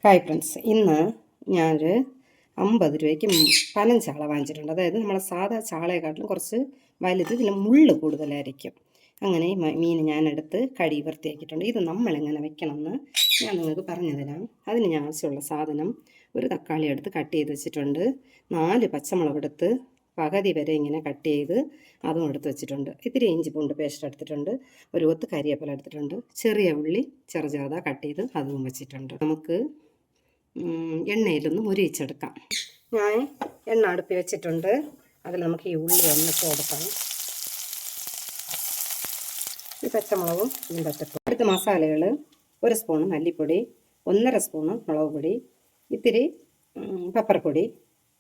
Hi friends, ഇന്ന് ഞാനൊരു 50 രൂപയ്ക്ക് പനഞ്ചാള വാങ്ങിച്ചിട്ടുണ്ട്. അതായത് നമ്മളെ സാധാ ചാളയെക്കാട്ടിലും കുറച്ച് വലുത്, ഇതിന് മുള്ള് കൂടുതലായിരിക്കും. അങ്ങനെ മീൻ ഞാനെടുത്ത് കഴുകി വൃത്തിയാക്കിയിട്ടുണ്ട്. ഇത് നമ്മളെങ്ങനെ വെക്കണമെന്ന് ഞാൻ നിങ്ങൾക്ക് പറഞ്ഞു തരാം. അതിന് ഞാൻ ആവശ്യമുള്ള സാധനം: ഒരു തക്കാളി എടുത്ത് കട്ട് ചെയ്ത് വെച്ചിട്ടുണ്ട്, 4 പച്ചമുളക് എടുത്ത് പകുതി വരെ ഇങ്ങനെ കട്ട് ചെയ്ത് അതും എടുത്ത് വെച്ചിട്ടുണ്ട്, ഇത്തിരി ഇഞ്ചി പൂണ്ട് പേസ്റ്റ് എടുത്തിട്ടുണ്ട്, ഒരു കൊത്ത് കരിവേപ്പില എടുത്തിട്ടുണ്ട്, ചെറിയ ഉള്ളി ചെറുതാ കട്ട് ചെയ്ത് അതും വെച്ചിട്ടുണ്ട്. നമുക്ക് എണ്ണയിലൊന്ന് മുരിയിച്ചെടുക്കാം. ഞാൻ എണ്ണ അടുപ്പി വെച്ചിട്ടുണ്ട്. അതിൽ നമുക്ക് ഈ ഉള്ളി ഒന്നിട്ട് കൊടുക്കാം. ഈ പച്ചമുളകും ഇട്ടിട്ട് അടുത്ത മസാലകൾ: 1 സ്പൂൺ മല്ലിപ്പൊടി, 1.5 സ്പൂണ് മുളക് പൊടി, ഇത്തിരി പെപ്പർപ്പൊടി,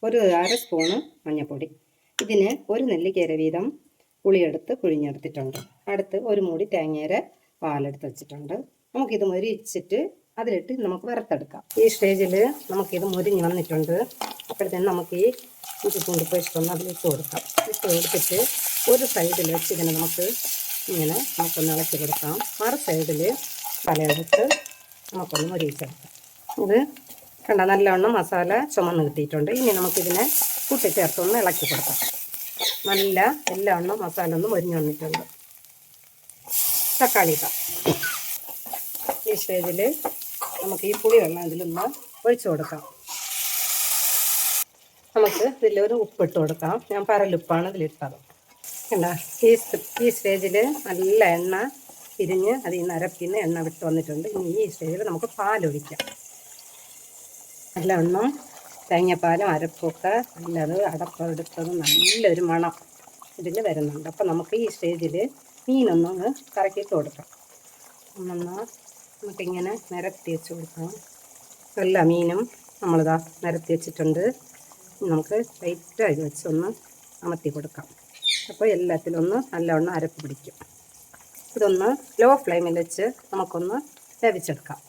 1/2 സ്പൂണ് മഞ്ഞൾപ്പൊടി. ഇതിന് 1 നെല്ലിക്കര വീതം പുളിയെടുത്ത് പിഴിഞ്ഞെടുത്തിട്ടുണ്ട്. അടുത്ത് 1 മൂടി തേങ്ങയുടെ പാലെടുത്ത് വെച്ചിട്ടുണ്ട്. നമുക്കിത് മൊരിച്ചിട്ട് അതിലിട്ട് നമുക്ക് വറുത്തെടുക്കാം. ഈ സ്റ്റേജിൽ നമുക്കിത് മുരിഞ്ഞ് വന്നിട്ടുണ്ട്. അപ്പോഴത്തേനും നമുക്ക് ഈ ഇഞ്ചി പൂണ്ട് പേസ്റ്റ് ഒന്ന് അതിലിട്ട് കൊടുക്കാം. ഇട്ട് കൊടുത്തിട്ട് ഒരു സൈഡിൽ വെച്ച് ഇങ്ങനെ നമുക്കൊന്ന് ഇളക്കി കൊടുക്കാം. മറു സൈഡിൽ പലയെടുത്ത് നമുക്കൊന്ന് മുരിച്ചെടുക്കാം. ഇത് കണ്ട നല്ലവണ്ണം മസാല ചുമന്ന് കിട്ടിയിട്ടുണ്ട്. ഇനി നമുക്കിതിനെ കൂട്ടിച്ചേർത്തൊന്ന് ഇളക്കി കൊടുക്കാം. നല്ല എല്ലാവണ്ണം മസാല ഒന്ന് മുരിഞ്ഞ് വന്നിട്ടുണ്ട്. തക്കാളി ഇടാം. ഈ സ്റ്റേജിൽ നമുക്ക് ഈ പുളിവെള്ളം ഇതിലൊന്ന് ഒഴിച്ചു കൊടുക്കാം. നമുക്ക് ഇതിലൊരു ഉപ്പിട്ട് കൊടുക്കാം. ഞാൻ പരലുപ്പാണ് ഇതിലിട്ടത്. കണ്ട ഈ സ്റ്റേജിൽ നല്ല എണ്ണ പിരിഞ്ഞ് അതിൽ നിന്ന് അരപ്പിന്ന് എണ്ണ വിട്ട് വന്നിട്ടുണ്ട്. ഇനി ഈ സ്റ്റേജിൽ നമുക്ക് പാലൊഴിക്കാം. നല്ല എണ്ണം തേങ്ങാപ്പാലും അരപ്പൊക്കെ നല്ലത് അടപ്പെടുത്തതും നല്ലൊരു മണം ഇതിൽ വരുന്നുണ്ട്. അപ്പം നമുക്ക് ഈ സ്റ്റേജിൽ മീനൊന്ന് കറക്കിയിട്ട് കൊടുക്കാം. നമുക്കിങ്ങനെ നിരത്തി വെച്ച് കൊടുക്കാം. എല്ലാ മീനും നമ്മളിതാ നിരത്തി വെച്ചിട്ടുണ്ട്. നമുക്ക് ലൈറ്റായി വെച്ച് ഒന്ന് അമർത്തി കൊടുക്കാം. അപ്പോൾ എല്ലാത്തിലും ഒന്ന് നല്ലവണ്ണം അരപ്പ് പിടിക്കും. ഇതൊന്ന് ലോ ഫ്ലെയിമിൽ വെച്ച് നമുക്കൊന്ന് വേവിച്ചെടുക്കാം.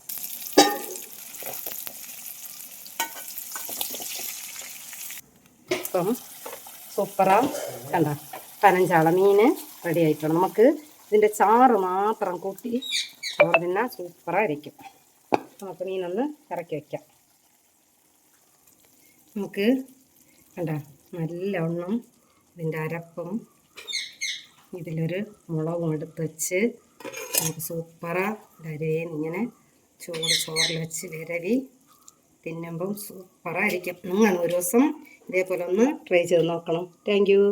ഇപ്പം സൂപ്പറാ കണ്ട പനഞ്ചാള മീൻ റെഡി ആയിട്ടുണ്ട്. നമുക്ക് ഇതിൻ്റെ ചാറ് മാത്രം കൂട്ടി ചോറ് തിന്നാൽ സൂപ്പറായിരിക്കും. നമുക്ക് മീനൊന്ന് ഇറക്കി വയ്ക്കാം. നമുക്ക് കണ്ട നല്ലവണ്ണം ഇതിൻ്റെ അരപ്പും ഇതിലൊരു മുളകും എടുത്ത് വെച്ച് നമുക്ക് സൂപ്പറാ ഇങ്ങനെ ചോറിൽ വെച്ച് വിരവി തിന്നുമ്പം സൂപ്പറായിരിക്കും. നിങ്ങൾ ഒരു ദിവസം ഇതേപോലെ ഒന്ന് ട്രൈ ചെയ്ത് നോക്കണം. Thank you.